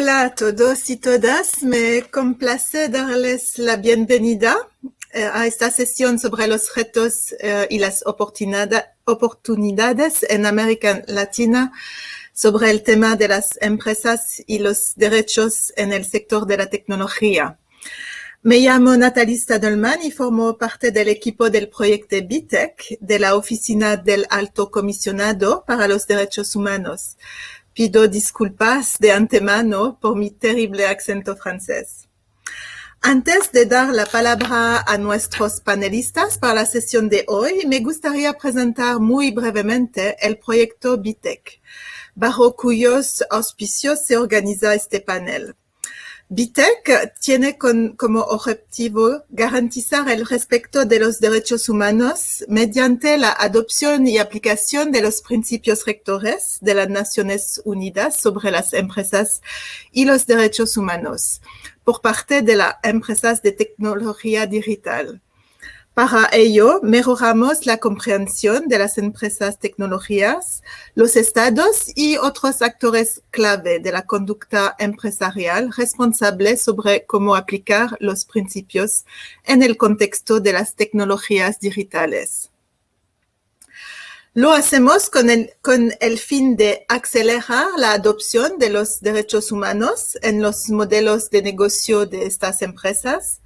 Hola a todos y todas, me complace darles la bienvenida a esta sesión sobre los retos y las oportunidades en América Latina sobre el tema de las empresas y los derechos en el sector de la tecnología. Me llamo Nathalie Stadelman y formo parte del equipo del proyecto BITEC de la Oficina del Alto Comisionado para los Derechos Humanos. Pido disculpas de antemano por mi terrible acento francés. Antes de dar la palabra a nuestros panelistas para la sesión de hoy, me gustaría presentar muy brevemente el proyecto BITEC, bajo cuyos auspicios se organiza este panel. BITEC tiene como objetivo garantizar el respeto de los derechos humanos mediante la adopción y aplicación de los principios rectores de las Naciones Unidas sobre las empresas y los derechos humanos por parte de las empresas de tecnología digital. Para ello, mejoramos la comprensión de las empresas tecnológicas, los estados y otros actores clave de la conducta empresarial responsables sobre cómo aplicar los principios en el contexto de las tecnologías digitales. Lo hacemos con el fin de acelerar la adopción de los derechos humanos en los modelos de negocio de estas empresas,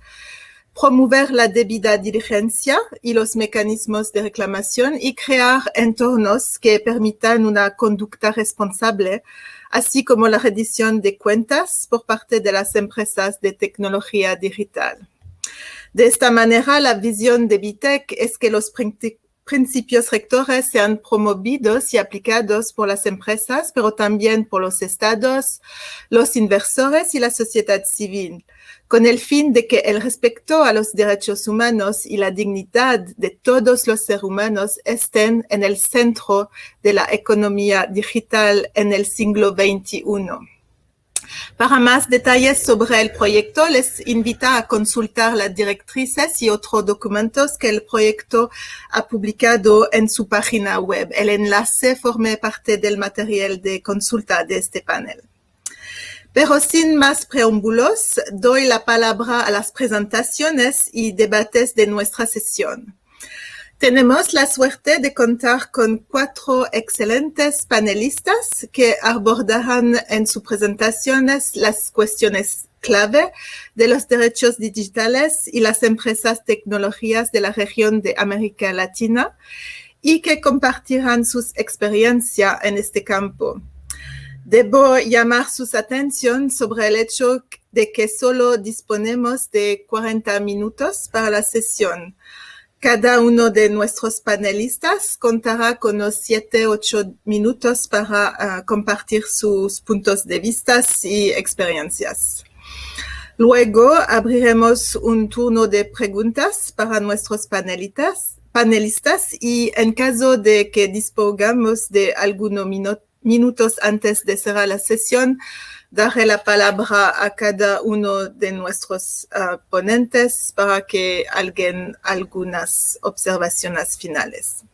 promover la debida diligencia y los mecanismos de reclamación y crear entornos que permitan una conducta responsable, así como la rendición de cuentas por parte de las empresas de tecnología digital. De esta manera, la visión de BITEC es que los principios rectores sean promovidos y aplicados por las empresas, pero también por los estados, los inversores y la sociedad civil, con el fin de que el respeto a los derechos humanos y la dignidad de todos los seres humanos estén en el centro de la economía digital en el siglo XXI. Para más detalles sobre el proyecto, les invito a consultar las directrices y otros documentos que el proyecto ha publicado en su página web. El enlace forma parte del material de consulta de este panel. Pero sin más preámbulos, doy la palabra a las presentaciones y debates de nuestra sesión. Tenemos la suerte de contar con 4 excelentes panelistas que abordarán en sus presentaciones las cuestiones clave de los derechos digitales y las empresas tecnológicas de la región de América Latina y que compartirán sus experiencias en este campo. Debo llamar su atención sobre el hecho de que solo disponemos de 40 minutos para la sesión. Cada uno de nuestros panelistas contará con unos 7-8 minutos para compartir sus puntos de vista y experiencias. Luego abriremos un turno de preguntas para nuestros panelistas y en caso de que dispongamos de algunos minutos antes de cerrar la sesión, daré la palabra a cada uno de nuestros ponentes para que hagan algunas observaciones finales.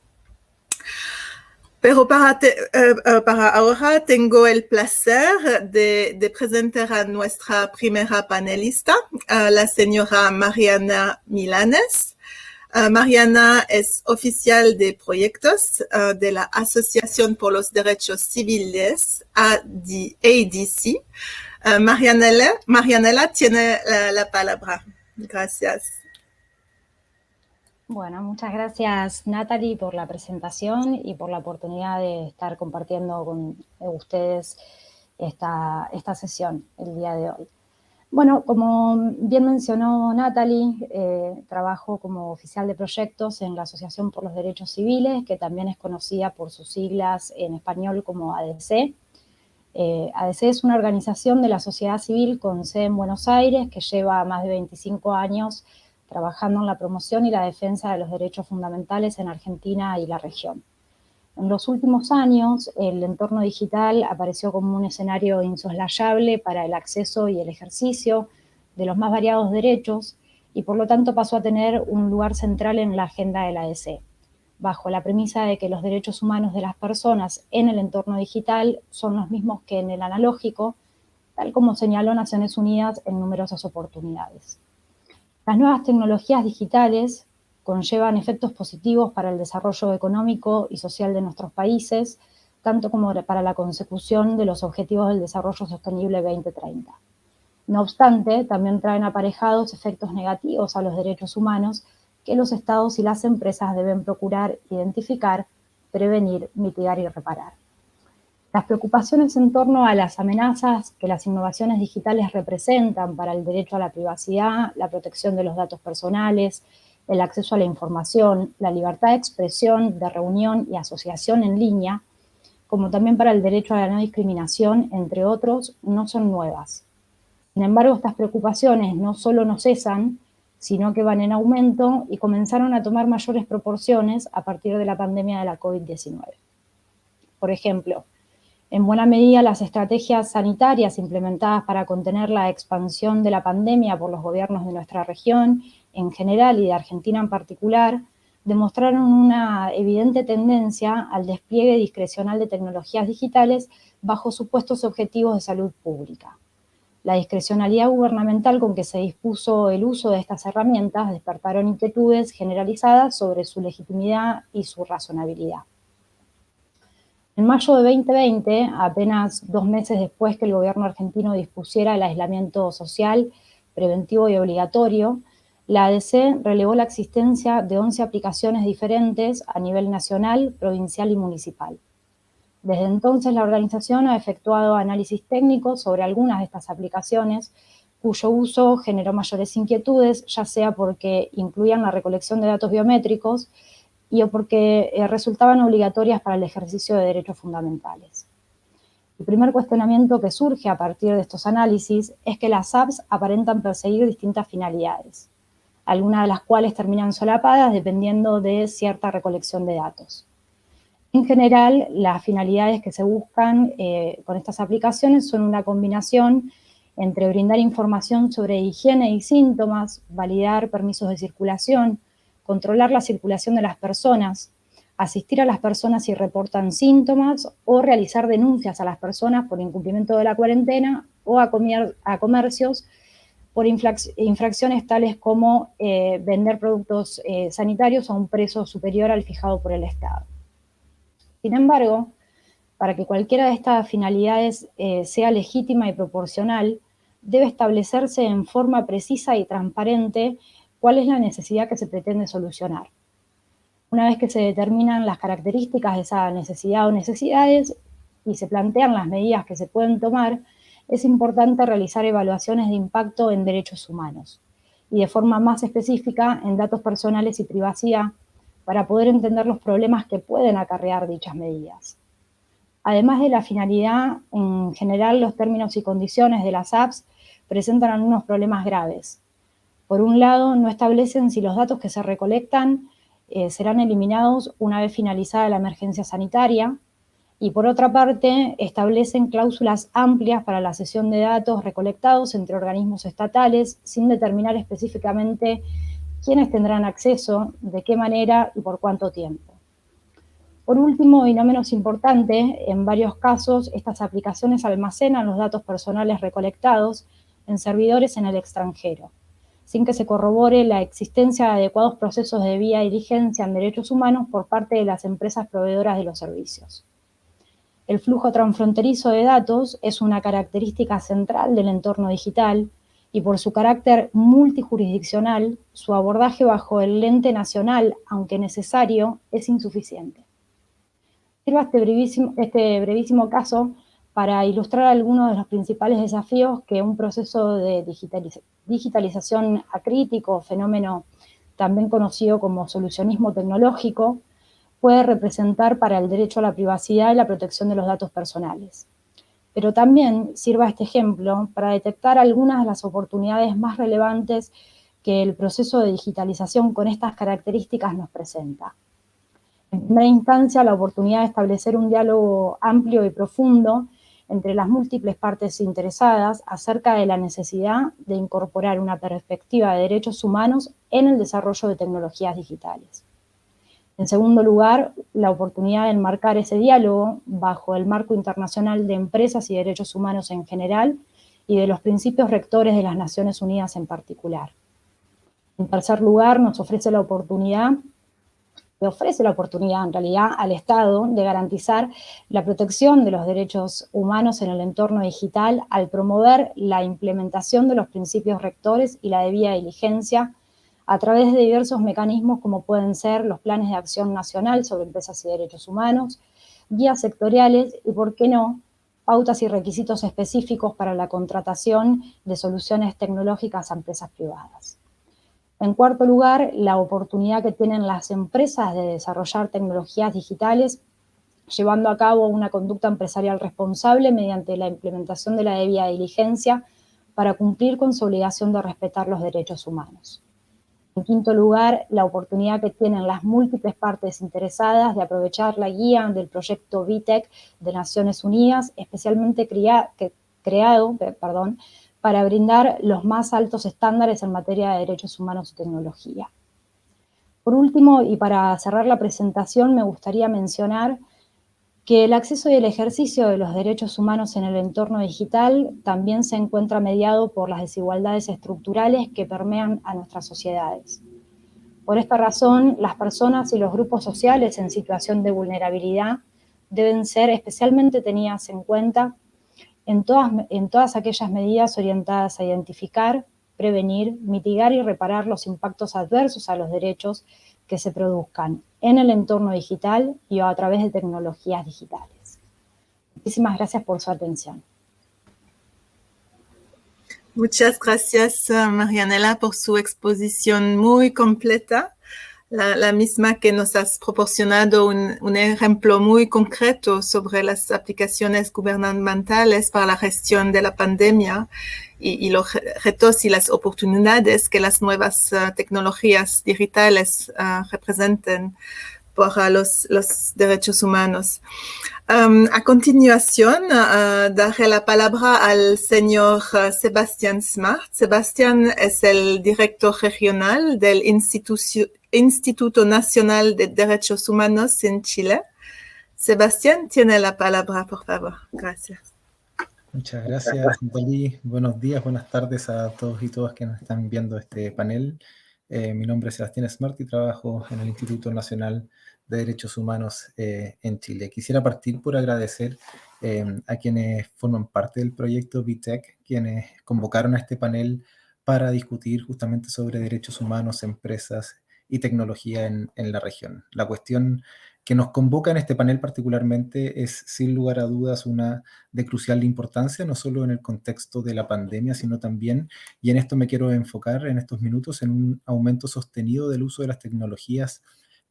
Pero para ahora tengo el placer de presentar a nuestra primera panelista, la señora Mariana Milanes. Mariana es oficial de proyectos de la Asociación por los Derechos Civiles, ADC. Marianela tiene la palabra. Gracias. Bueno, muchas gracias Nathalie por la presentación y por la oportunidad de estar compartiendo con ustedes esta sesión el día de hoy. Bueno, como bien mencionó Nathalie, trabajo como oficial de proyectos en la Asociación por los Derechos Civiles, que también es conocida por sus siglas en español como ADC. ADC es una organización de la sociedad civil con sede en Buenos Aires que lleva más de 25 años trabajando en la promoción y la defensa de los derechos fundamentales en Argentina y la región. En los últimos años, el entorno digital apareció como un escenario insoslayable para el acceso y el ejercicio de los más variados derechos y por lo tanto pasó a tener un lugar central en la agenda de la ADC, bajo la premisa de que los derechos humanos de las personas en el entorno digital son los mismos que en el analógico tal como señaló Naciones Unidas en numerosas oportunidades. Las nuevas tecnologías digitales conllevan efectos positivos para el desarrollo económico y social de nuestros países, tanto como para la consecución de los Objetivos del Desarrollo Sostenible 2030. No obstante, también traen aparejados efectos negativos a los derechos humanos que los estados y las empresas deben procurar identificar, prevenir, mitigar y reparar. Las preocupaciones en torno a las amenazas que las innovaciones digitales representan para el derecho a la privacidad, la protección de los datos personales, el acceso a la información, la libertad de expresión, de reunión y asociación en línea, como también para el derecho a la no discriminación, entre otros, no son nuevas. Sin embargo, estas preocupaciones no solo no cesan, sino que van en aumento y comenzaron a tomar mayores proporciones a partir de la pandemia de la COVID-19. Por ejemplo, en buena medida, las estrategias sanitarias implementadas para contener la expansión de la pandemia por los gobiernos de nuestra región en general y de Argentina en particular, demostraron una evidente tendencia al despliegue discrecional de tecnologías digitales bajo supuestos objetivos de salud pública. La discrecionalidad gubernamental con que se dispuso el uso de estas herramientas despertaron inquietudes generalizadas sobre su legitimidad y su razonabilidad. En mayo de 2020, apenas 2 meses después que el gobierno argentino dispusiera el aislamiento social, preventivo y obligatorio, la ADC relevó la existencia de 11 aplicaciones diferentes a nivel nacional, provincial y municipal. Desde entonces, la organización ha efectuado análisis técnicos sobre algunas de estas aplicaciones, cuyo uso generó mayores inquietudes, ya sea porque incluían la recolección de datos biométricos y o porque resultaban obligatorias para el ejercicio de derechos fundamentales. El primer cuestionamiento que surge a partir de estos análisis es que las apps aparentan perseguir distintas finalidades, algunas de las cuales terminan solapadas dependiendo de cierta recolección de datos. En general, las finalidades que se buscan con estas aplicaciones son una combinación entre brindar información sobre higiene y síntomas, validar permisos de circulación, controlar la circulación de las personas, asistir a las personas si reportan síntomas o realizar denuncias a las personas por incumplimiento de la cuarentena o a comercios por infracciones tales como vender productos sanitarios a un precio superior al fijado por el Estado. Sin embargo, para que cualquiera de estas finalidades sea legítima y proporcional, debe establecerse en forma precisa y transparente cuál es la necesidad que se pretende solucionar. Una vez que se determinan las características de esa necesidad o necesidades y se plantean las medidas que se pueden tomar, es importante realizar evaluaciones de impacto en derechos humanos y de forma más específica en datos personales y privacidad para poder entender los problemas que pueden acarrear dichas medidas. Además de la finalidad, en general los términos y condiciones de las apps presentan algunos problemas graves. Por un lado, no establecen si los datos que se recolectan serán eliminados una vez finalizada la emergencia sanitaria, y por otra parte, establecen cláusulas amplias para la cesión de datos recolectados entre organismos estatales, sin determinar específicamente quiénes tendrán acceso, de qué manera y por cuánto tiempo. Por último, y no menos importante, en varios casos estas aplicaciones almacenan los datos personales recolectados en servidores en el extranjero, sin que se corrobore la existencia de adecuados procesos de debida diligencia en derechos humanos por parte de las empresas proveedoras de los servicios. El flujo transfronterizo de datos es una característica central del entorno digital y por su carácter multijurisdiccional, su abordaje bajo el lente nacional, aunque necesario, es insuficiente. Sirva este brevísimo caso para ilustrar algunos de los principales desafíos que un proceso de digitalización acrítico, fenómeno también conocido como solucionismo tecnológico, puede representar para el derecho a la privacidad y la protección de los datos personales. Pero también sirva este ejemplo para detectar algunas de las oportunidades más relevantes que el proceso de digitalización con estas características nos presenta. En primera instancia, la oportunidad de establecer un diálogo amplio y profundo entre las múltiples partes interesadas acerca de la necesidad de incorporar una perspectiva de derechos humanos en el desarrollo de tecnologías digitales. En segundo lugar, la oportunidad de enmarcar ese diálogo bajo el marco internacional de empresas y derechos humanos en general y de los principios rectores de las Naciones Unidas en particular. En tercer lugar, le ofrece la oportunidad en realidad al Estado de garantizar la protección de los derechos humanos en el entorno digital al promover la implementación de los principios rectores y la debida diligencia a través de diversos mecanismos como pueden ser los planes de acción nacional sobre empresas y derechos humanos, guías sectoriales y, por qué no, pautas y requisitos específicos para la contratación de soluciones tecnológicas a empresas privadas. En cuarto lugar, la oportunidad que tienen las empresas de desarrollar tecnologías digitales llevando a cabo una conducta empresarial responsable mediante la implementación de la debida diligencia para cumplir con su obligación de respetar los derechos humanos. En quinto lugar, la oportunidad que tienen las múltiples partes interesadas de aprovechar la guía del proyecto VTech de Naciones Unidas, especialmente creado para brindar los más altos estándares en materia de derechos humanos y tecnología. Por último, y para cerrar la presentación, me gustaría mencionar que el acceso y el ejercicio de los derechos humanos en el entorno digital también se encuentra mediado por las desigualdades estructurales que permean a nuestras sociedades. Por esta razón, las personas y los grupos sociales en situación de vulnerabilidad deben ser especialmente tenidas en cuenta en todas aquellas medidas orientadas a identificar, prevenir, mitigar y reparar los impactos adversos a los derechos que se produzcan en el entorno digital y a través de tecnologías digitales. Muchísimas gracias por su atención. Muchas gracias, Marianela, por su exposición muy completa. La misma que nos has proporcionado un ejemplo muy concreto sobre las aplicaciones gubernamentales para la gestión de la pandemia y los retos y las oportunidades que las nuevas tecnologías digitales representen para los derechos humanos. A continuación, daré la palabra al señor Sebastián Smart. Sebastián es el director regional del Instituto Nacional de Derechos Humanos en Chile. Sebastián, tiene la palabra, por favor. Gracias. Muchas gracias, Natalie. Buenos días, buenas tardes a todos y todas que nos están viendo este panel. Mi nombre es Sebastián Smart y trabajo en el Instituto Nacional de Derechos Humanos en Chile. Quisiera partir por agradecer a quienes forman parte del proyecto VTech, quienes convocaron a este panel para discutir justamente sobre derechos humanos, empresas y tecnología en la región. La cuestión que nos convoca en este panel particularmente es, sin lugar a dudas, una de crucial importancia, no solo en el contexto de la pandemia, sino también, y en esto me quiero enfocar en estos minutos, en un aumento sostenido del uso de las tecnologías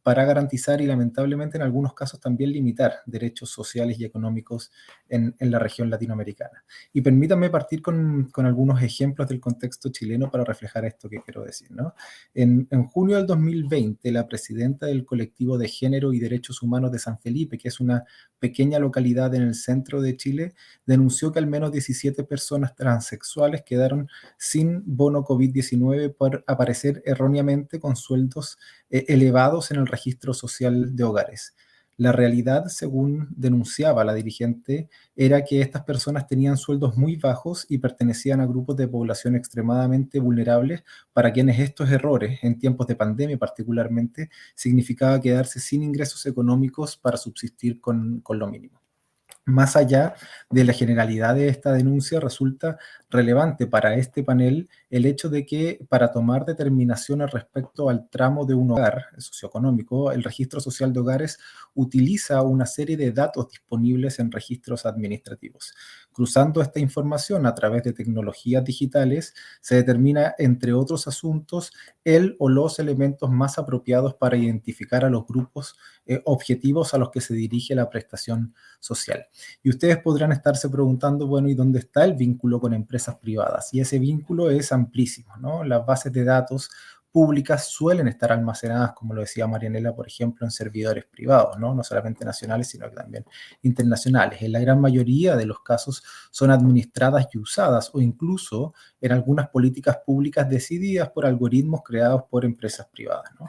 para garantizar y lamentablemente en algunos casos también limitar derechos sociales y económicos en la región latinoamericana. Y permítanme partir con algunos ejemplos del contexto chileno para reflejar esto que quiero decir, ¿no? En junio del 2020, la presidenta del colectivo de Género y Derechos Humanos de San Felipe, que es una pequeña localidad en el centro de Chile, denunció que al menos 17 personas transexuales quedaron sin bono COVID-19 por aparecer erróneamente con sueldos elevados en el registro social de hogares. La realidad, según denunciaba la dirigente, era que estas personas tenían sueldos muy bajos y pertenecían a grupos de población extremadamente vulnerables para quienes estos errores, en tiempos de pandemia particularmente, significaba quedarse sin ingresos económicos para subsistir con lo mínimo. Más allá de la generalidad de esta denuncia, resulta relevante para este panel el hecho de que para tomar determinaciones respecto al tramo de un hogar socioeconómico, el registro social de hogares utiliza una serie de datos disponibles en registros administrativos. Cruzando esta información a través de tecnologías digitales, se determina, entre otros asuntos, el o los elementos más apropiados para identificar a los grupos objetivos a los que se dirige la prestación social. Y ustedes podrán estarse preguntando, bueno, ¿y dónde está el vínculo con empresas privadas? Y ese vínculo es amplísimo, ¿no? Las bases de datos públicas suelen estar almacenadas, como lo decía Marianela, por ejemplo, en servidores privados, ¿no? No solamente nacionales, sino que también internacionales. En la gran mayoría de los casos son administradas y usadas, o incluso en algunas políticas públicas decididas por algoritmos creados por empresas privadas, ¿no?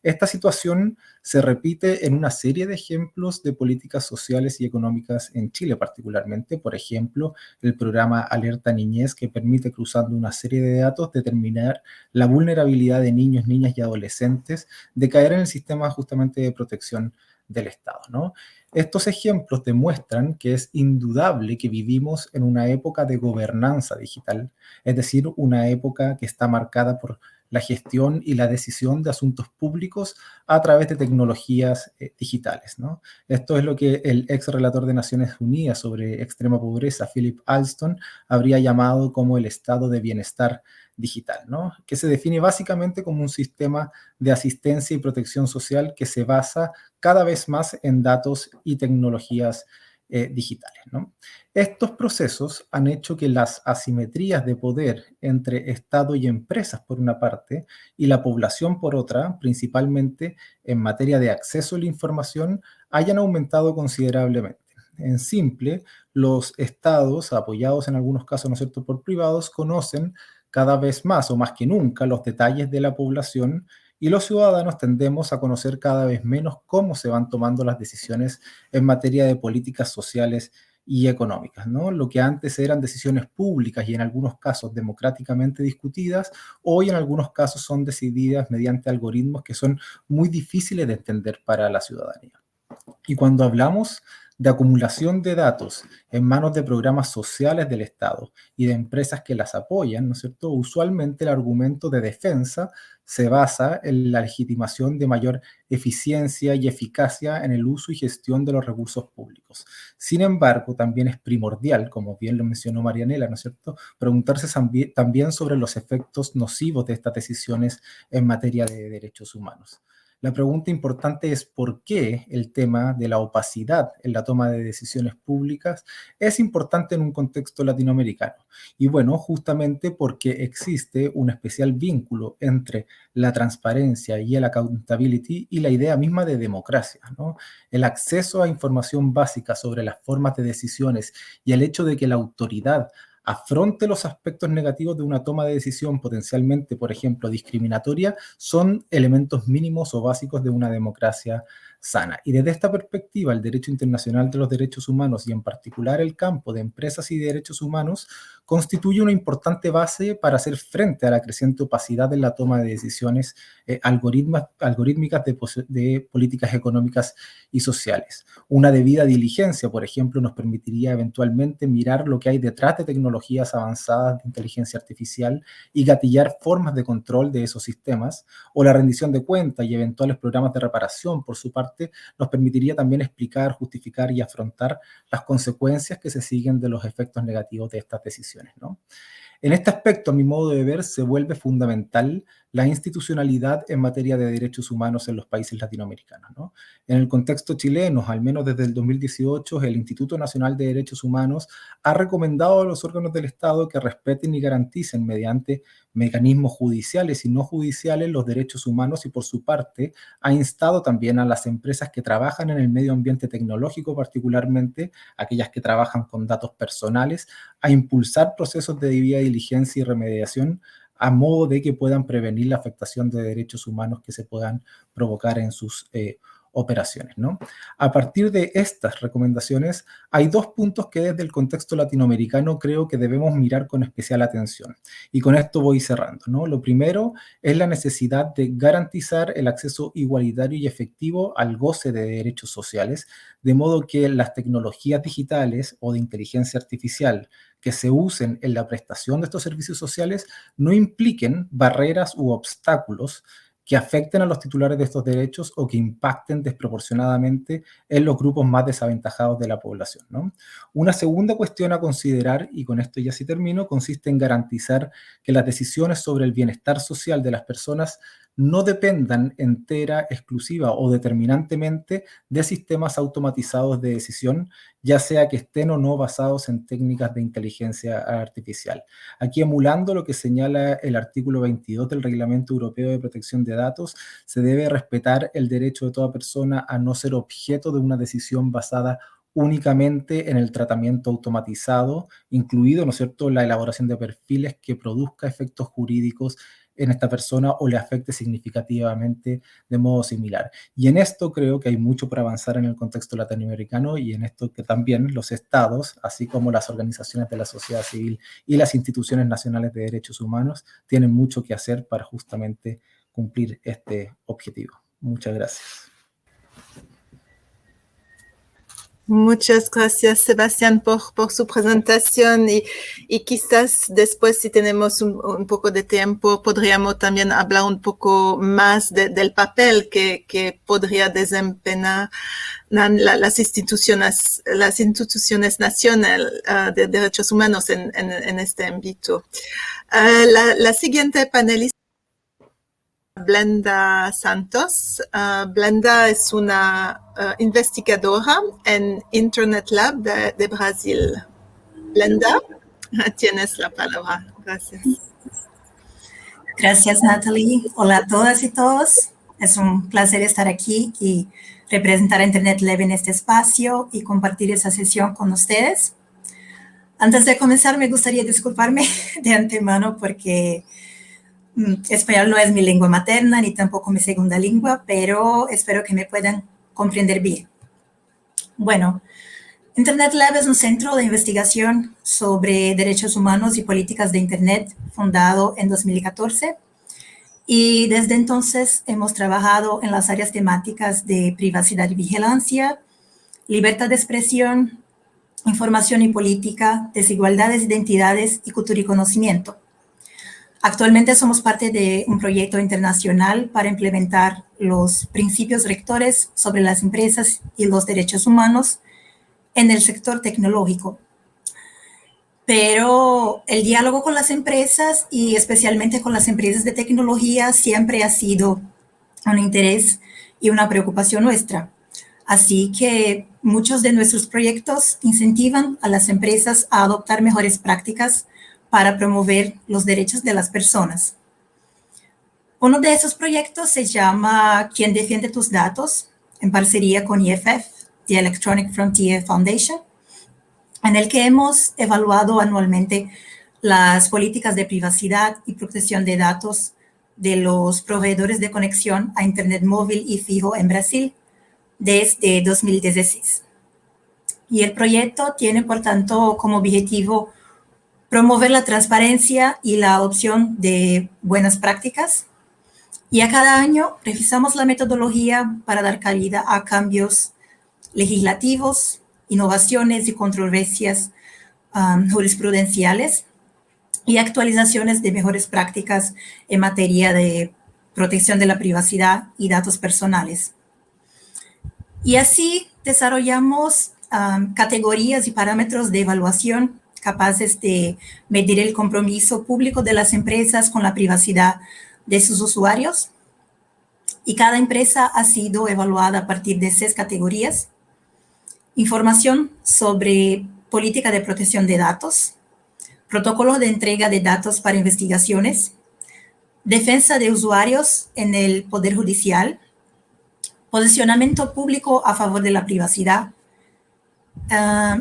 Esta situación se repite en una serie de ejemplos de políticas sociales y económicas en Chile particularmente. Por ejemplo, el programa Alerta Niñez, que permite, cruzando una serie de datos, determinar la vulnerabilidad de niños, niñas y adolescentes de caer en el sistema justamente de protección del Estado, ¿no? Estos ejemplos demuestran que es indudable que vivimos en una época de gobernanza digital, es decir, una época que está marcada por la gestión y la decisión de asuntos públicos a través de tecnologías digitales, ¿no? Esto es lo que el ex relator de Naciones Unidas sobre extrema pobreza, Philip Alston, habría llamado como el estado de bienestar digital, ¿no? Que se define básicamente como un sistema de asistencia y protección social que se basa cada vez más en datos y tecnologías digitales, ¿no? Estos procesos han hecho que las asimetrías de poder entre Estado y empresas, por una parte, y la población, por otra, principalmente en materia de acceso a la información, hayan aumentado considerablemente. En simple, los estados, apoyados en algunos casos, ¿no es cierto?, por privados, conocen cada vez más o más que nunca los detalles de la población, y los ciudadanos tendemos a conocer cada vez menos cómo se van tomando las decisiones en materia de políticas sociales y económicas, ¿no? Lo que antes eran decisiones públicas y en algunos casos democráticamente discutidas, hoy en algunos casos son decididas mediante algoritmos que son muy difíciles de entender para la ciudadanía. Y cuando hablamos de acumulación de datos en manos de programas sociales del Estado y de empresas que las apoyan, ¿no es cierto? Usualmente el argumento de defensa se basa en la legitimación de mayor eficiencia y eficacia en el uso y gestión de los recursos públicos. Sin embargo, también es primordial, como bien lo mencionó Marianela, ¿no es cierto?, preguntarse también sobre los efectos nocivos de estas decisiones en materia de derechos humanos. La pregunta importante es por qué el tema de la opacidad en la toma de decisiones públicas es importante en un contexto latinoamericano. Y bueno, justamente porque existe un especial vínculo entre la transparencia y el accountability y la idea misma de democracia, ¿no? El acceso a información básica sobre las formas de decisiones y el hecho de que la autoridad afronte los aspectos negativos de una toma de decisión potencialmente, por ejemplo, discriminatoria, son elementos mínimos o básicos de una democracia sana. Y desde esta perspectiva, el derecho internacional de los derechos humanos y en particular el campo de empresas y derechos humanos constituye una importante base para hacer frente a la creciente opacidad en la toma de decisiones algorítmicas de políticas económicas y sociales. Una debida diligencia, por ejemplo, nos permitiría eventualmente mirar lo que hay detrás de tecnologías avanzadas de inteligencia artificial y gatillar formas de control de esos sistemas, o la rendición de cuentas y eventuales programas de reparación, por su parte, nos permitiría también explicar, justificar y afrontar las consecuencias que se siguen de los efectos negativos de estas decisiones, ¿no? En este aspecto, a mi modo de ver, se vuelve fundamental la institucionalidad en materia de derechos humanos en los países latinoamericanos, ¿no? En el contexto chileno, al menos desde el 2018, el Instituto Nacional de Derechos Humanos ha recomendado a los órganos del Estado que respeten y garanticen mediante mecanismos judiciales y no judiciales los derechos humanos y, por su parte, ha instado también a las empresas que trabajan en el medio ambiente tecnológico, particularmente aquellas que trabajan con datos personales, a impulsar procesos de debida diligencia y remediación a modo de que puedan prevenir la afectación de derechos humanos que se puedan provocar en sus operaciones, ¿no? A partir de estas recomendaciones, hay dos puntos que desde el contexto latinoamericano creo que debemos mirar con especial atención. Y con esto voy cerrando, ¿no? Lo primero es la necesidad de garantizar el acceso igualitario y efectivo al goce de derechos sociales, de modo que las tecnologías digitales o de inteligencia artificial que se usen en la prestación de estos servicios sociales no impliquen barreras u obstáculos que afecten a los titulares de estos derechos o que impacten desproporcionadamente en los grupos más desaventajados de la población, ¿no? Una segunda cuestión a considerar, y con esto ya sí termino, consiste en garantizar que las decisiones sobre el bienestar social de las personas no dependan entera, exclusiva o determinantemente de sistemas automatizados de decisión, ya sea que estén o no basados en técnicas de inteligencia artificial. Aquí, emulando lo que señala el artículo 22 del Reglamento Europeo de Protección de Datos, se debe respetar el derecho de toda persona a no ser objeto de una decisión basada únicamente en el tratamiento automatizado, incluido, ¿no es cierto?, la elaboración de perfiles que produzca efectos jurídicos en esta persona o le afecte significativamente de modo similar. Y en esto creo que hay mucho por avanzar en el contexto latinoamericano y en esto que también los estados, así como las organizaciones de la sociedad civil y las instituciones nacionales de derechos humanos, tienen mucho que hacer para justamente cumplir este objetivo. Muchas gracias. Muchas gracias, Sebastián, por su presentación y quizás después, si tenemos un poco de tiempo, podríamos también hablar un poco más del papel que podría desempeñar las instituciones nacionales de derechos humanos en este ámbito. La siguiente panelista, Blenda Santos. Blenda es una investigadora en Internet Lab de Brasil. Blenda, tienes la palabra. Gracias. Gracias, Natalie. Hola a todas y todos. Es un placer estar aquí y representar a Internet Lab en este espacio y compartir esa sesión con ustedes. Antes de comenzar, me gustaría disculparme de antemano porque español no es mi lengua materna ni tampoco mi segunda lengua, pero espero que me puedan comprender bien. Bueno, Internet Lab es un centro de investigación sobre derechos humanos y políticas de Internet fundado en 2014 y desde entonces hemos trabajado en las áreas temáticas de privacidad y vigilancia, libertad de expresión, información y política, desigualdades, identidades y cultura y conocimiento. Actualmente somos parte de un proyecto internacional para implementar los principios rectores sobre las empresas y los derechos humanos en el sector tecnológico. Pero el diálogo con las empresas y especialmente con las empresas de tecnología siempre ha sido un interés y una preocupación nuestra. Así que muchos de nuestros proyectos incentivan a las empresas a adoptar mejores prácticas para promover los derechos de las personas. Uno de esos proyectos se llama ¿Quién defiende tus datos?, en parcería con EFF, The Electronic Frontier Foundation, en el que hemos evaluado anualmente las políticas de privacidad y protección de datos de los proveedores de conexión a Internet móvil y fijo en Brasil desde 2016. Y el proyecto tiene, por tanto, como objetivo promover la transparencia y la adopción de buenas prácticas. Y a cada año revisamos la metodología para dar cabida a cambios legislativos, innovaciones y controversias jurisprudenciales y actualizaciones de mejores prácticas en materia de protección de la privacidad y datos personales. Y así desarrollamos categorías y parámetros de evaluación capaces de medir el compromiso público de las empresas con la privacidad de sus usuarios. Y cada empresa ha sido evaluada a partir de 6 categorías. Información sobre política de protección de datos, protocolos de entrega de datos para investigaciones, defensa de usuarios en el Poder Judicial, posicionamiento público a favor de la privacidad,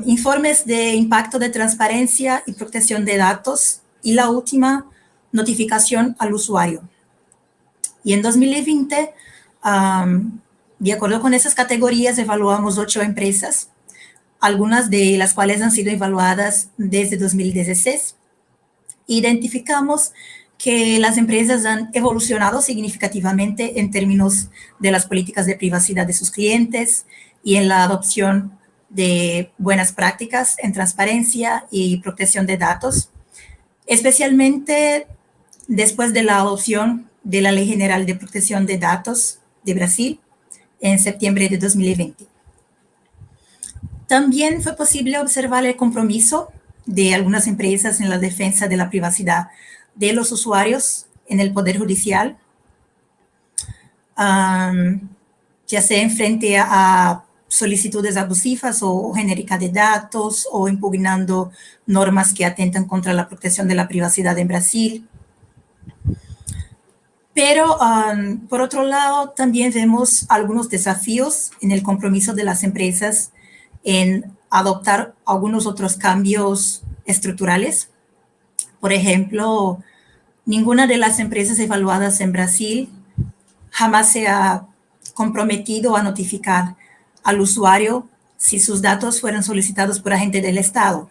informes de impacto de transparencia y protección de datos y la última, notificación al usuario. Y en 2020, de acuerdo con esas categorías, evaluamos 8 empresas, algunas de las cuales han sido evaluadas desde 2016. Identificamos que las empresas han evolucionado significativamente en términos de las políticas de privacidad de sus clientes y en la adopción de buenas prácticas en transparencia y protección de datos, especialmente después de la adopción de la Ley General de Protección de Datos de Brasil en septiembre de 2020. También fue posible observar el compromiso de algunas empresas en la defensa de la privacidad de los usuarios en el Poder Judicial, ya sea en frente a solicitudes abusivas o genéricas de datos o impugnando normas que atentan contra la protección de la privacidad en Brasil. Pero, por otro lado, también vemos algunos desafíos en el compromiso de las empresas en adoptar algunos otros cambios estructurales. Por ejemplo, Ninguna de las empresas evaluadas en Brasil jamás se ha comprometido a notificar al usuario si sus datos fueron solicitados por agentes del Estado.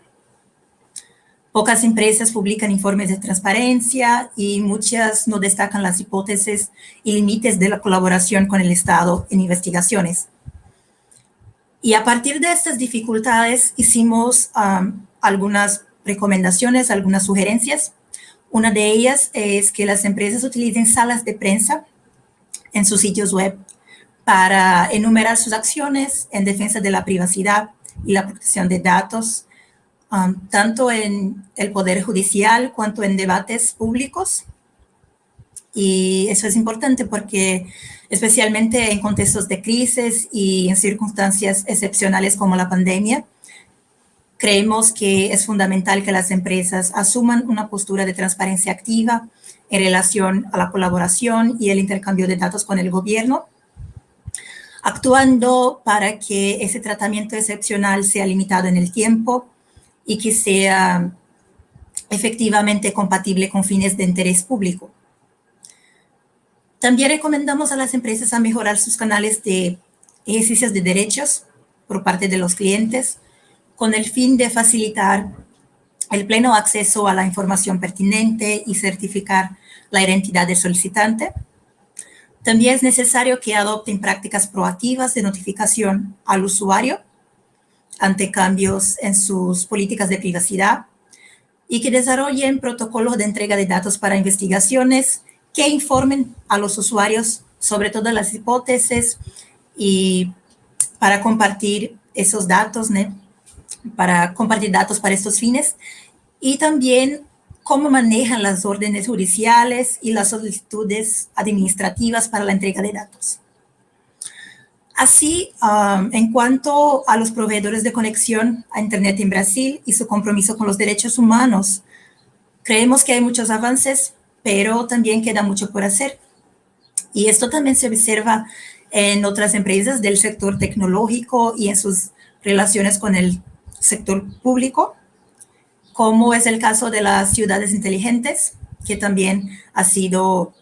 Pocas empresas publican informes de transparencia y muchas no destacan las hipótesis y límites de la colaboración con el Estado en investigaciones. Y a partir de estas dificultades hicimos algunas recomendaciones, algunas sugerencias. Una de ellas es que las empresas utilicen salas de prensa en sus sitios web para enumerar sus acciones en defensa de la privacidad y la protección de datos, tanto en el Poder Judicial cuanto en debates públicos. Y eso es importante porque, especialmente en contextos de crisis y en circunstancias excepcionales como la pandemia, creemos que es fundamental que las empresas asuman una postura de transparencia activa en relación a la colaboración y el intercambio de datos con el gobierno, actuando para que ese tratamiento excepcional sea limitado en el tiempo y que sea efectivamente compatible con fines de interés público. También recomendamos a las empresas a mejorar sus canales de ejercicios de derechos por parte de los clientes con el fin de facilitar el pleno acceso a la información pertinente y certificar la identidad del solicitante. También es necesario que adopten prácticas proactivas de notificación al usuario ante cambios en sus políticas de privacidad y que desarrollen protocolos de entrega de datos para investigaciones que informen a los usuarios sobre todas las hipótesis y para compartir esos datos, ¿no? Para compartir datos para estos fines, y también cómo manejan las órdenes judiciales y las solicitudes administrativas para la entrega de datos. Así, en cuanto a los proveedores de conexión a Internet en Brasil y su compromiso con los derechos humanos, creemos que hay muchos avances, pero también queda mucho por hacer. Y esto también se observa en otras empresas del sector tecnológico y en sus relaciones con el sector público, como es el caso de las ciudades inteligentes, que también ha sido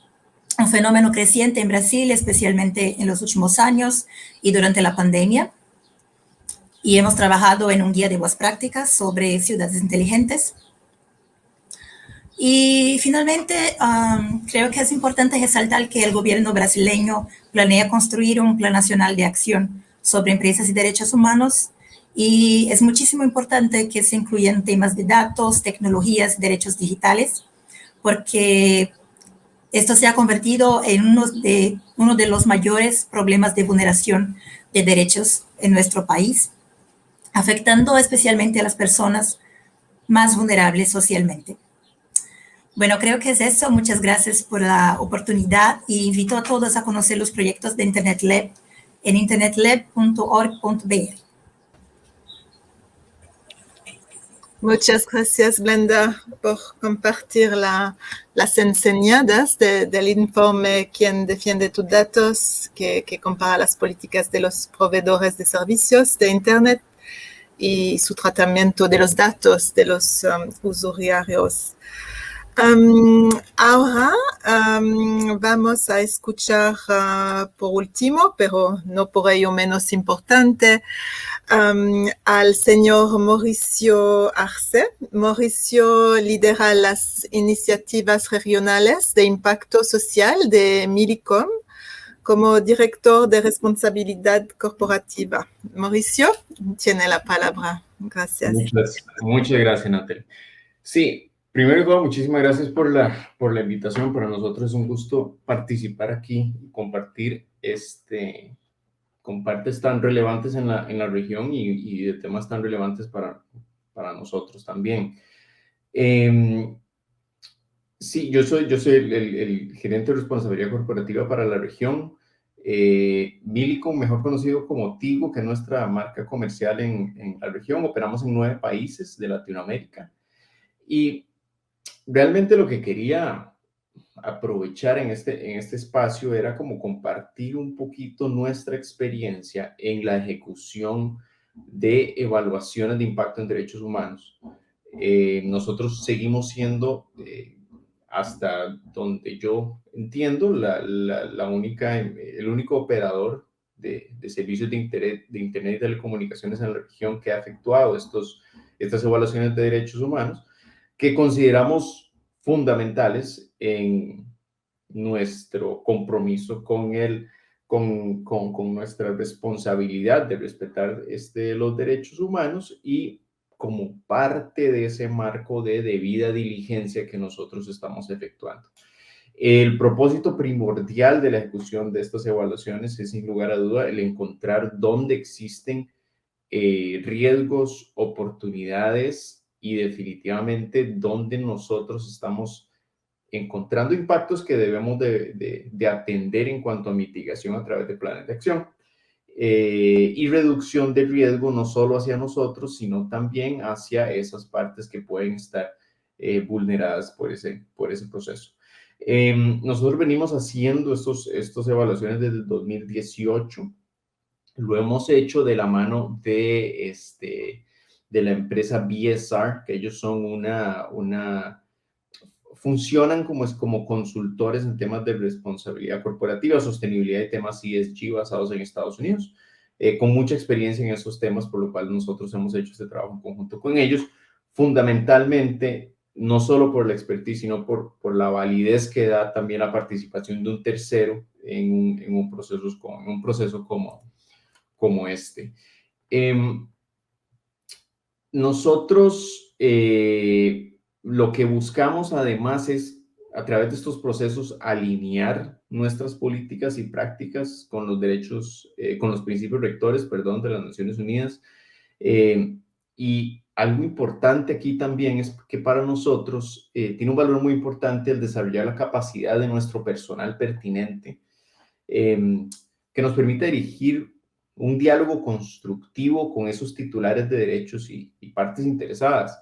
un fenómeno creciente en Brasil, especialmente en los últimos años y durante la pandemia. Y hemos trabajado en un guía de buenas prácticas sobre ciudades inteligentes. Y finalmente, creo que es importante resaltar que el gobierno brasileño planea construir un plan nacional de acción sobre empresas y derechos humanos, y es muchísimo importante que se incluyan temas de datos, tecnologías, derechos digitales, porque esto se ha convertido en uno de los mayores problemas de vulneración de derechos en nuestro país, afectando especialmente a las personas más vulnerables socialmente. Bueno, creo que es eso. Muchas gracias por la oportunidad y invito a todos a conocer los proyectos de Internet Lab en internetlab.org.br. Muchas gracias, Blenda, por compartir las enseñanzas del informe Quién defiende tus datos, que compara las políticas de los proveedores de servicios de Internet y su tratamiento de los datos de los usuarios. Ahora vamos a escuchar por último, pero no por ello menos importante, al señor Mauricio Arce. Mauricio lidera las iniciativas regionales de impacto social de Millicom como director de responsabilidad corporativa. Mauricio, tiene la palabra. Gracias. Muchas gracias, Natalia. Sí. Primero de todo, muchísimas gracias por la invitación. Para nosotros es un gusto participar aquí y compartir compartes tan relevantes en la región y de temas tan relevantes para nosotros también. Sí, yo soy el gerente de responsabilidad corporativa para la región. Millicom, mejor conocido como Tigo, que es nuestra marca comercial en la región. Operamos en 9 países de Latinoamérica. Y realmente lo que quería aprovechar en este espacio era como compartir un poquito nuestra experiencia en la ejecución de evaluaciones de impacto en derechos humanos. Nosotros seguimos siendo hasta donde yo entiendo, el único operador de servicios de Internet y telecomunicaciones en la región que ha efectuado estas evaluaciones de derechos humanos, que consideramos fundamentales en nuestro compromiso con nuestra responsabilidad de respetar los derechos humanos y como parte de ese marco de debida diligencia que nosotros estamos efectuando. El propósito primordial de la ejecución de estas evaluaciones es, sin lugar a duda, el encontrar dónde existen riesgos, oportunidades y definitivamente dónde nosotros estamos encontrando impactos que debemos de atender en cuanto a mitigación a través de planes de acción. Y reducción de riesgo no solo hacia nosotros, sino también hacia esas partes que pueden estar vulneradas por ese proceso. Nosotros venimos haciendo estas evaluaciones desde el 2018. Lo hemos hecho de la mano de la empresa BSR, que ellos son funcionan como consultores en temas de responsabilidad corporativa, sostenibilidad y temas ESG basados en Estados Unidos, con mucha experiencia en esos temas, por lo cual nosotros hemos hecho este trabajo en conjunto con ellos, fundamentalmente, no solo por la expertise, sino por la validez que da también la participación de un tercero en un proceso como este. Nosotros lo que buscamos además es, a través de estos procesos, alinear nuestras políticas y prácticas con los con los principios rectores, de las Naciones Unidas. Y algo importante aquí también es que para nosotros tiene un valor muy importante el desarrollar la capacidad de nuestro personal pertinente, que nos permita dirigir un diálogo constructivo con esos titulares de derechos y partes interesadas.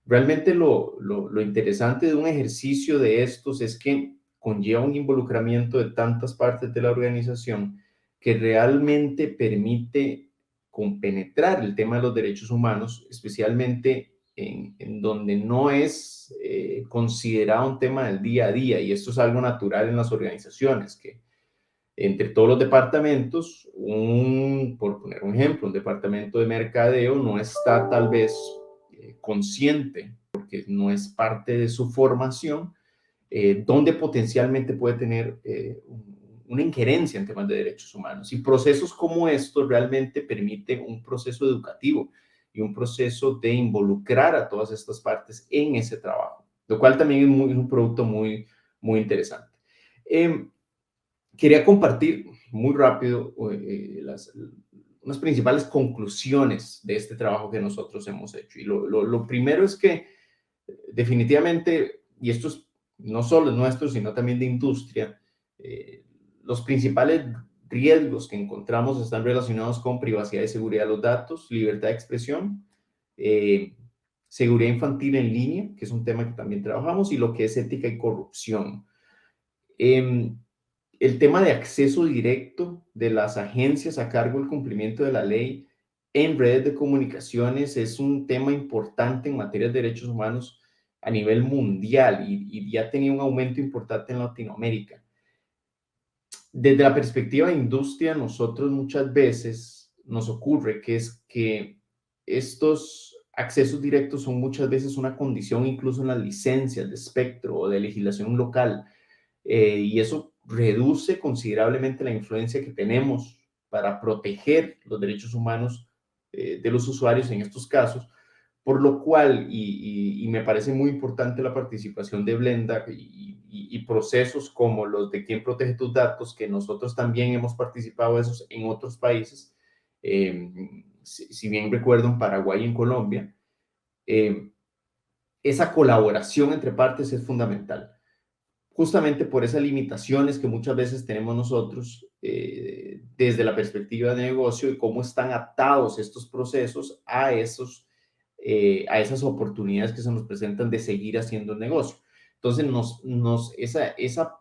Realmente lo interesante de un ejercicio de estos es que conlleva un involucramiento de tantas partes de la organización que realmente permite compenetrar el tema de los derechos humanos, especialmente en donde no es considerado un tema del día a día, y esto es algo natural en las organizaciones, que entre todos los departamentos, por poner un ejemplo, un departamento de mercadeo no está tal vez consciente, porque no es parte de su formación, donde potencialmente puede tener una injerencia en temas de derechos humanos. Y procesos como estos realmente permiten un proceso educativo y un proceso de involucrar a todas estas partes en ese trabajo, lo cual también es un producto muy, muy interesante. Quería compartir muy rápido unas principales conclusiones de este trabajo que nosotros hemos hecho. Y lo primero es que definitivamente, y esto es no solo nuestro, sino también de industria, los principales riesgos que encontramos están relacionados con privacidad y seguridad de los datos, libertad de expresión, seguridad infantil en línea, que es un tema que también trabajamos, y lo que es ética y corrupción. El tema de acceso directo de las agencias a cargo del cumplimiento de la ley en redes de comunicaciones es un tema importante en materia de derechos humanos a nivel mundial y ya tenía un aumento importante en Latinoamérica. Desde la perspectiva de industria, nosotros muchas veces nos ocurre que estos accesos directos son muchas veces una condición incluso en las licencias de espectro o de legislación local, y eso reduce considerablemente la influencia que tenemos para proteger los derechos humanos de los usuarios en estos casos, por lo cual, y me parece muy importante la participación de Blenda y procesos como los de Quién Protege Tus Datos, que nosotros también hemos participado de esos en otros países, si bien recuerdo en Paraguay y en Colombia, esa colaboración entre partes es fundamental, justamente por esas limitaciones que muchas veces tenemos nosotros desde la perspectiva de negocio y cómo están atados estos procesos a esas oportunidades que se nos presentan de seguir haciendo el negocio. Entonces, esa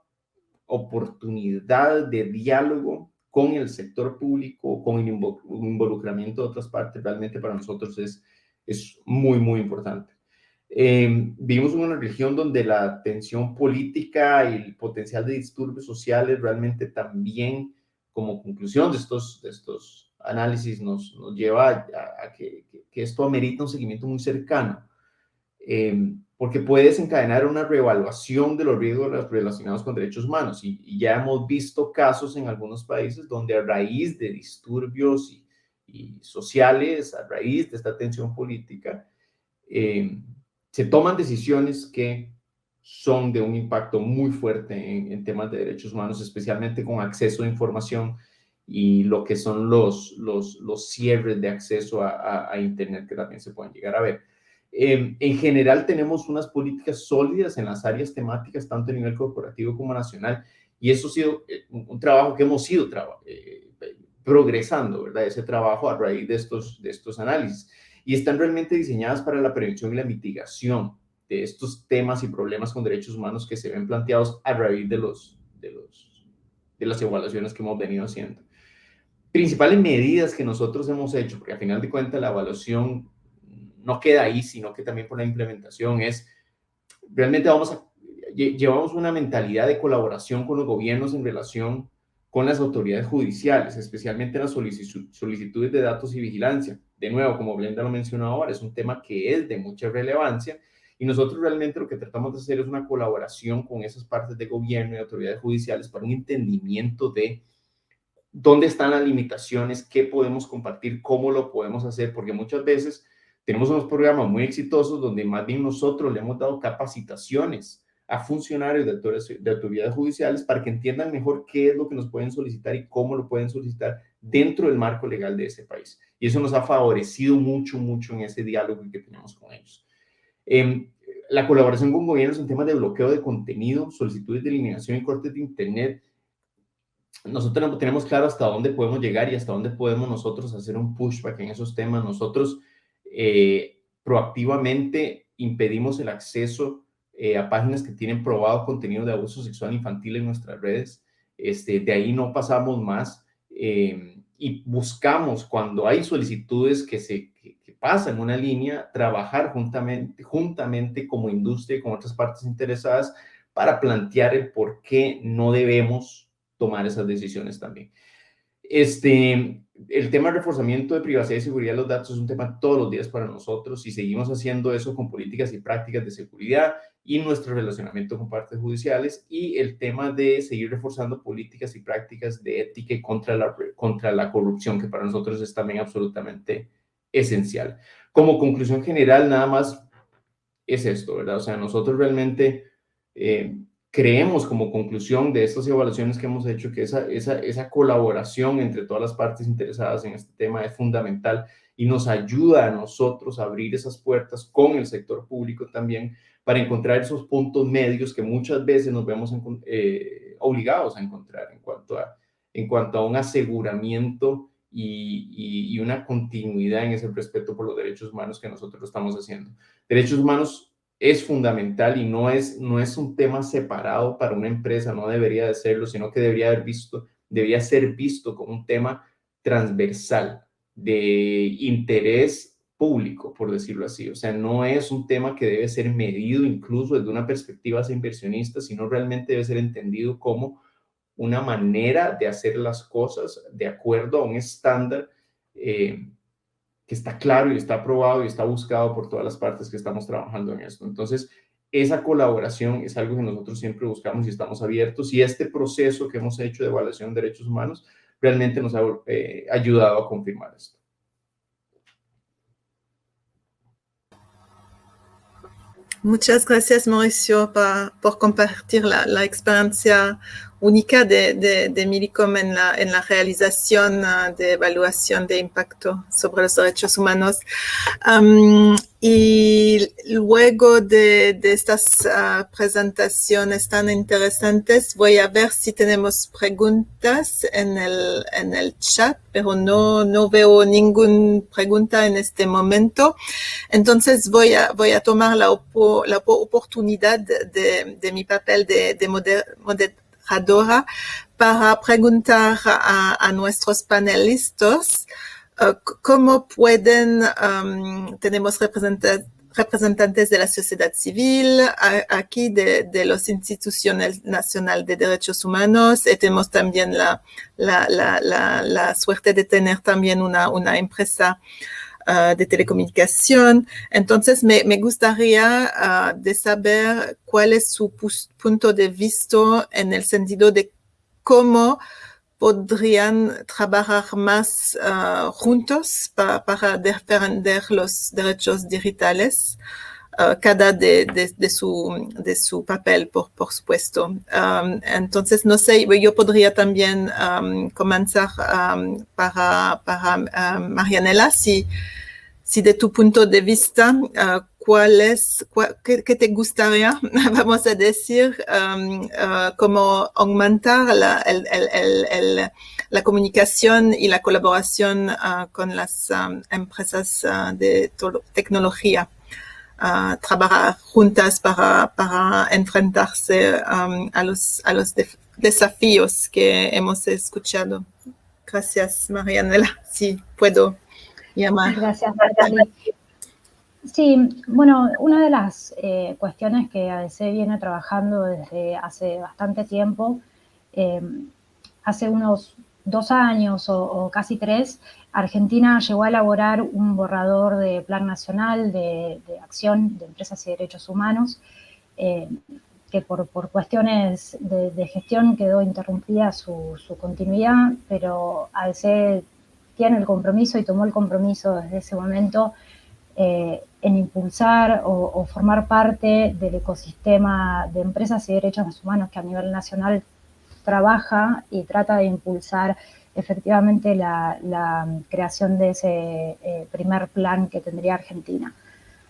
oportunidad de diálogo con el sector público, con el involucramiento de otras partes, realmente para nosotros es muy, muy importante. Vivimos en una región donde la tensión política y el potencial de disturbios sociales realmente también, como conclusión de estos análisis, nos lleva a que esto amerita un seguimiento muy cercano, porque puede desencadenar una reevaluación de los riesgos relacionados con derechos humanos. Y ya hemos visto casos en algunos países donde a raíz de disturbios y sociales, a raíz de esta tensión política, se toman decisiones que son de un impacto muy fuerte en temas de derechos humanos, especialmente con acceso a información y lo que son los cierres de acceso a Internet que también se pueden llegar a ver. En general tenemos unas políticas sólidas en las áreas temáticas, tanto a nivel corporativo como nacional, y eso ha sido un trabajo que hemos ido progresando, ¿verdad? Ese trabajo a raíz de estos análisis. Y están realmente diseñadas para la prevención y la mitigación de estos temas y problemas con derechos humanos que se ven planteados a raíz de las evaluaciones que hemos venido haciendo. Principales medidas que nosotros hemos hecho, porque al final de cuentas la evaluación no queda ahí, sino que también por la implementación es, realmente llevamos una mentalidad de colaboración con los gobiernos en relación con las autoridades judiciales, especialmente las solicitudes de datos y vigilancia. De nuevo, como Blenda lo mencionó ahora, es un tema que es de mucha relevancia y nosotros realmente lo que tratamos de hacer es una colaboración con esas partes de gobierno y autoridades judiciales para un entendimiento de dónde están las limitaciones, qué podemos compartir, cómo lo podemos hacer, porque muchas veces tenemos unos programas muy exitosos donde más bien nosotros le hemos dado capacitaciones a funcionarios de autoridades judiciales para que entiendan mejor qué es lo que nos pueden solicitar y cómo lo pueden solicitar dentro del marco legal de ese país. Y eso nos ha favorecido mucho en ese diálogo que tenemos con ellos. La colaboración con gobiernos en temas de bloqueo de contenido, solicitudes de eliminación y cortes de Internet. Nosotros tenemos claro hasta dónde podemos llegar y hasta dónde podemos nosotros hacer un pushback en esos temas. Nosotros proactivamente impedimos el acceso a páginas que tienen probado contenido de abuso sexual infantil en nuestras redes. De ahí no pasamos más y buscamos, cuando hay solicitudes que pasan una línea, trabajar juntamente como industria y con otras partes interesadas para plantear el por qué no debemos tomar esas decisiones también. El tema de reforzamiento de privacidad y seguridad de los datos es un tema todos los días para nosotros y seguimos haciendo eso con políticas y prácticas de seguridad y nuestro relacionamiento con partes judiciales y el tema de seguir reforzando políticas y prácticas de ética y contra la corrupción, que para nosotros es también absolutamente esencial. Como conclusión general, nada más es esto, ¿verdad? O sea, nosotros realmente creemos como conclusión de estas evaluaciones que hemos hecho que esa colaboración entre todas las partes interesadas en este tema es fundamental y nos ayuda a nosotros a abrir esas puertas con el sector público también para encontrar esos puntos medios que muchas veces nos vemos obligados a encontrar en cuanto a un aseguramiento y una continuidad en ese respeto por los derechos humanos que nosotros lo estamos haciendo. Derechos humanos es fundamental y no es un tema separado para una empresa, no debería de serlo, sino que debería ser visto como un tema transversal de interés público, por decirlo así. O sea, no es un tema que debe ser medido incluso desde una perspectiva hacia inversionistas, sino realmente debe ser entendido como una manera de hacer las cosas de acuerdo a un estándar que está claro y está aprobado y está buscado por todas las partes que estamos trabajando en esto. Entonces, esa colaboración es algo que nosotros siempre buscamos y estamos abiertos, y este proceso que hemos hecho de evaluación de derechos humanos realmente nos ha ayudado a confirmar esto. Muchas gracias, Mauricio, por compartir la experiencia única de Millicom en la realización de evaluación de impacto sobre los derechos humanos. Y luego de estas presentaciones tan interesantes, voy a ver si tenemos preguntas en el chat, pero no veo ninguna pregunta en este momento. Entonces voy a tomar la oportunidad de mi papel de moderadora para preguntar a nuestros panelistas cómo pueden, tenemos representantes de la sociedad civil, aquí de las instituciones nacionales de derechos humanos. Tenemos también la suerte de tener también una empresa de telecomunicación. Entonces, me gustaría de saber cuál es su punto de vista en el sentido de cómo podrían trabajar más juntos para defender los derechos digitales, cada de su papel, por supuesto. Entonces, no sé, yo podría también comenzar para Marianela, si de tu punto de vista, ¿qué te gustaría, vamos a decir, cómo aumentar la comunicación y la colaboración con las empresas de tecnología? Trabajar juntas para enfrentarse a los desafíos que hemos escuchado. Gracias, Marianela. Sí, puedo llamar. Gracias, Natalie. Sí, bueno, una de las cuestiones que ADC viene trabajando desde hace bastante tiempo, hace unos 2 años o casi 3, Argentina llegó a elaborar un borrador de Plan Nacional de Acción de Empresas y Derechos Humanos, que por cuestiones de gestión quedó interrumpida su continuidad, pero ADC tiene el compromiso y tomó el compromiso desde ese momento en impulsar o formar parte del ecosistema de empresas y derechos humanos que a nivel nacional trabaja y trata de impulsar efectivamente la creación de ese primer plan que tendría Argentina.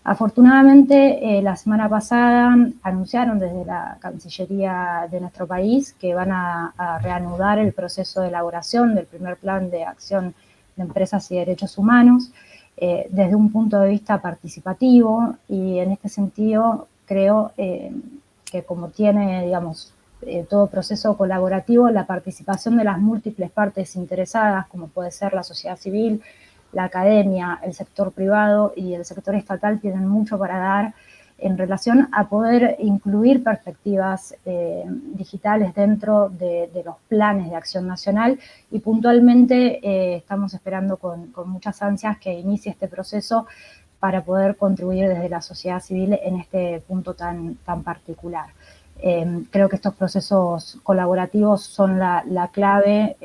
Afortunadamente, la semana pasada anunciaron desde la Cancillería de nuestro país que van a reanudar el proceso de elaboración del primer plan de acción de empresas y derechos humanos desde un punto de vista participativo, y en este sentido creo que como tiene, digamos, todo proceso colaborativo, la participación de las múltiples partes interesadas, como puede ser la sociedad civil, la academia, el sector privado y el sector estatal, tienen mucho para dar en relación a poder incluir perspectivas digitales dentro de los planes de acción nacional, y puntualmente estamos esperando con muchas ansias que inicie este proceso para poder contribuir desde la sociedad civil en este punto tan particular. Creo que estos procesos colaborativos son la clave.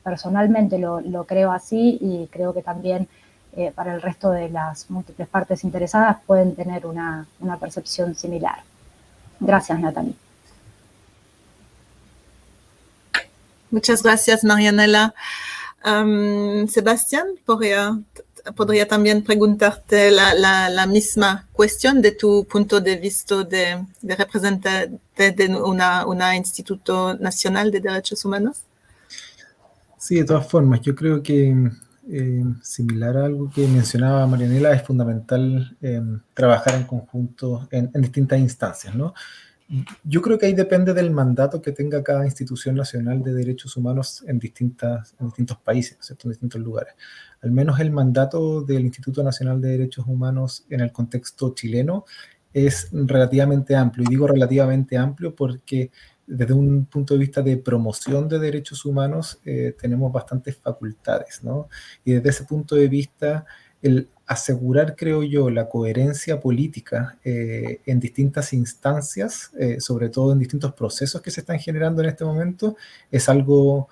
Personalmente lo creo así, y creo que también para el resto de las múltiples partes interesadas pueden tener una percepción similar. Gracias, Natalie. Muchas gracias, Marianela. Sebastián, podría también preguntarte la misma cuestión de tu punto de vista de representante de una Instituto Nacional de Derechos Humanos. Sí, de todas formas, yo creo que similar a algo que mencionaba Marianela, es fundamental trabajar en conjunto en distintas instancias, ¿no? Yo creo que ahí depende del mandato que tenga cada institución nacional de derechos humanos en distintos países, ¿cierto? En distintos lugares. Al menos el mandato del Instituto Nacional de Derechos Humanos en el contexto chileno es relativamente amplio, y digo relativamente amplio porque desde un punto de vista de promoción de derechos humanos tenemos bastantes facultades, ¿no? Y desde ese punto de vista, el asegurar, creo yo, la coherencia política en distintas instancias, sobre todo en distintos procesos que se están generando en este momento, es algo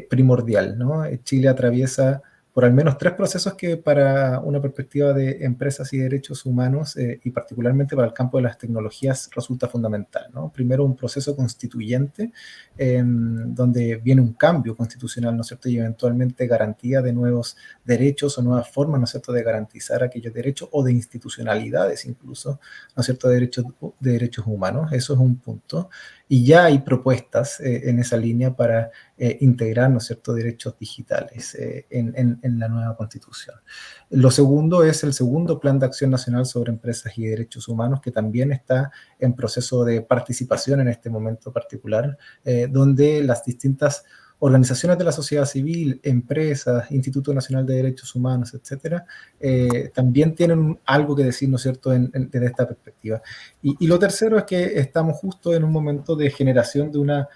primordial, ¿no? Chile atraviesa por al menos 3 procesos que para una perspectiva de empresas y derechos humanos, y particularmente para el campo de las tecnologías, resulta fundamental, ¿no? Primero, un proceso constituyente, donde viene un cambio constitucional, ¿no es cierto?, y eventualmente garantía de nuevos derechos o nuevas formas, ¿no es cierto?, de garantizar aquellos derechos, o de institucionalidades incluso, ¿no es cierto?, de derechos humanos. Eso es un punto. Y ya hay propuestas en esa línea para integrar, ¿no es cierto?, derechos digitales en la nueva Constitución. Lo segundo es el segundo Plan de Acción Nacional sobre Empresas y Derechos Humanos, que también está en proceso de participación en este momento particular, donde las distintas organizaciones de la sociedad civil, empresas, Instituto Nacional de Derechos Humanos, etcétera, también tienen algo que decir, ¿no es cierto?, desde esta perspectiva. Y lo tercero es que estamos justo en un momento de generación de una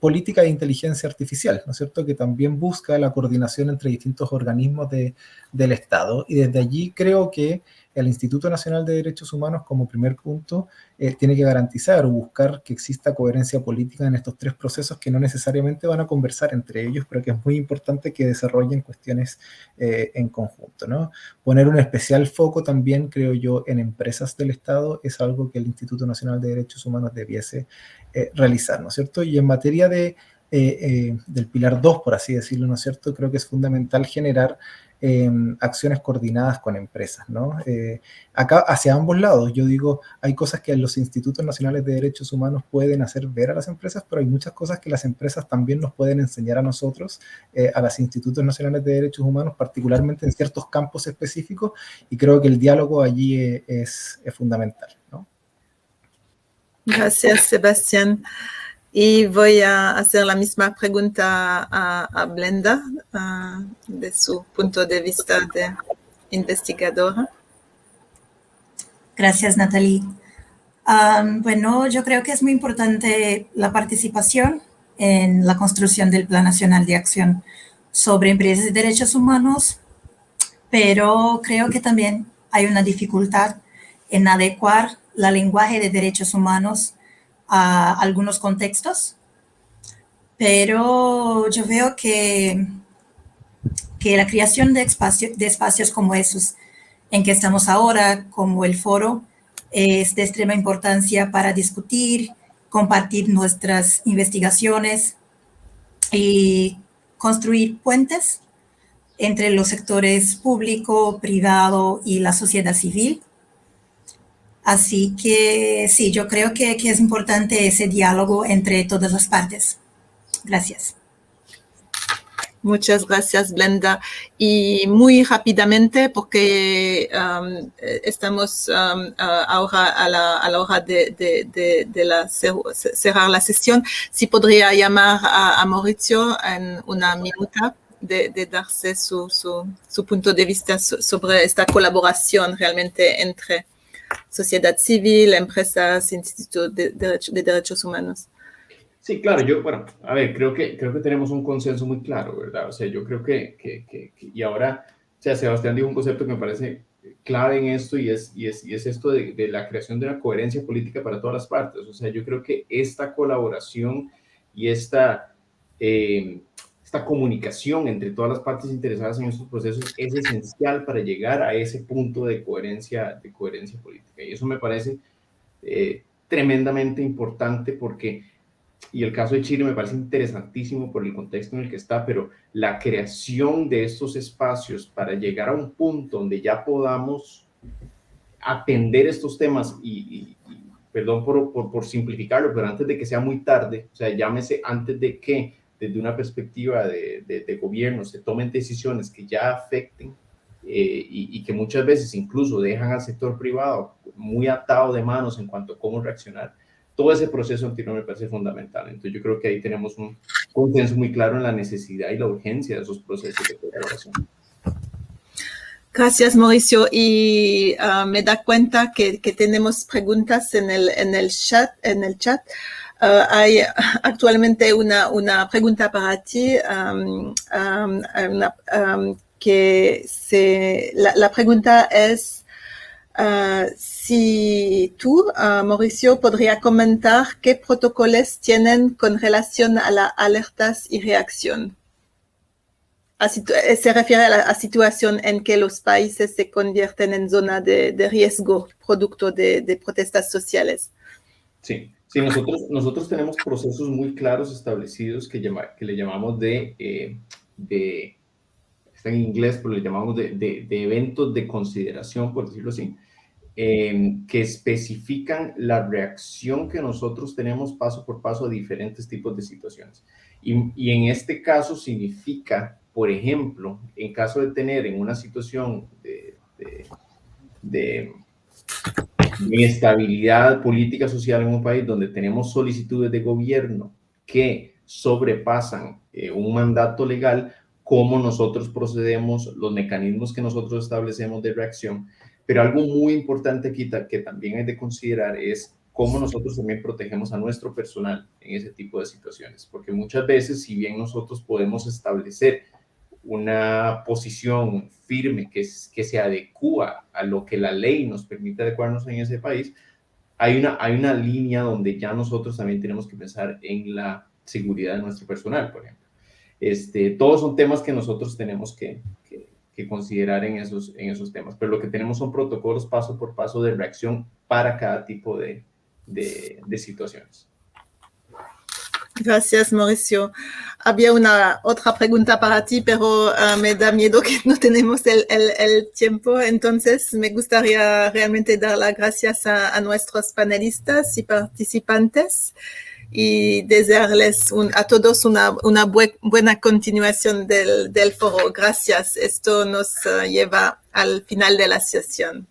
política de inteligencia artificial, ¿no es cierto?, que también busca la coordinación entre distintos organismos del Estado. Y desde allí creo que el Instituto Nacional de Derechos Humanos, como primer punto, tiene que garantizar o buscar que exista coherencia política en estos tres procesos que no necesariamente van a conversar entre ellos, pero que es muy importante que desarrollen cuestiones en conjunto, ¿no? Poner un especial foco también, creo yo, en empresas del Estado es algo que el Instituto Nacional de Derechos Humanos debiese realizar, ¿no es cierto? Y en materia del pilar 2, por así decirlo, ¿no es cierto? Creo que es fundamental generar acciones coordinadas con empresas, ¿no? Acá, hacia ambos lados, yo digo, hay cosas que los institutos nacionales de derechos humanos pueden hacer ver a las empresas, pero hay muchas cosas que las empresas también nos pueden enseñar a nosotros, a los institutos nacionales de derechos humanos, particularmente en ciertos campos específicos, y creo que el diálogo allí es fundamental, ¿no? Gracias, Sebastián. Y voy a hacer la misma pregunta a Blenda, de su punto de vista de investigadora. Gracias, Natalie. Bueno, yo creo que es muy importante la participación en la construcción del Plan Nacional de Acción sobre Empresas y Derechos Humanos, pero creo que también hay una dificultad en adecuar el lenguaje de derechos humanos a algunos contextos, pero yo veo que la creación de espacios como esos en que estamos ahora, como el foro, es de extrema importancia para discutir, compartir nuestras investigaciones y construir puentes entre los sectores público, privado y la sociedad civil. Así que sí, yo creo que es importante ese diálogo entre todas las partes. Gracias. Muchas gracias, Blenda. Y muy rápidamente, porque estamos ahora a la hora de cerrar la sesión, si podría llamar a Mauricio en una minuta de darse su punto de vista sobre esta colaboración realmente entre sociedad civil, empresas, institutos de derechos humanos. Sí, claro, a ver, creo que tenemos un consenso muy claro, ¿verdad? O sea, yo creo que y ahora, o sea, Sebastián dijo un concepto que me parece clave en esto y es esto de la creación de una coherencia política para todas las partes. O sea, yo creo que esta colaboración y esta comunicación entre todas las partes interesadas en estos procesos es esencial para llegar a ese punto de coherencia política. Y eso me parece tremendamente importante porque, y el caso de Chile me parece interesantísimo por el contexto en el que está, pero la creación de estos espacios para llegar a un punto donde ya podamos atender estos temas y perdón por simplificarlo, pero antes de que sea muy tarde, o sea, llámese antes de que desde una perspectiva de gobierno se tomen decisiones que ya afecten y que muchas veces incluso dejan al sector privado muy atado de manos en cuanto a cómo reaccionar. Todo ese proceso anterior me parece fundamental. Entonces yo creo que ahí tenemos un consenso muy claro en la necesidad y la urgencia de esos procesos de colaboración. Gracias, Mauricio. Y me da cuenta que tenemos preguntas en el chat. Hay actualmente una pregunta para ti, la pregunta es si tú, Mauricio, podría comentar qué protocolos tienen con relación a las alertas y reacción. Se refiere a la situación en que los países se convierten en zona de riesgo producto de protestas sociales. Sí, nosotros tenemos procesos muy claros establecidos que le llamamos está en inglés, pero le llamamos de eventos de consideración, por decirlo así, que especifican la reacción que nosotros tenemos paso por paso a diferentes tipos de situaciones. Y en este caso significa, por ejemplo, en caso de tener en una situación de inestabilidad política social en un país donde tenemos solicitudes de gobierno que sobrepasan un mandato legal, cómo nosotros procedemos, los mecanismos que nosotros establecemos de reacción. Pero algo muy importante aquí que también hay de considerar es cómo nosotros también protegemos a nuestro personal en ese tipo de situaciones, porque muchas veces, si bien nosotros podemos establecer una posición firme que se adecúa a lo que la ley nos permite adecuarnos en ese país, hay una línea donde ya nosotros también tenemos que pensar en la seguridad de nuestro personal, por ejemplo. Todos son temas que nosotros tenemos que considerar en esos temas, pero lo que tenemos son protocolos paso por paso de reacción para cada tipo de situaciones. Gracias, Mauricio. Había una otra pregunta para ti, pero me da miedo que no tenemos el tiempo. Entonces, me gustaría realmente dar las gracias a nuestros panelistas y participantes y desearles a todos una buena continuación del foro. Gracias. Esto nos lleva al final de la sesión.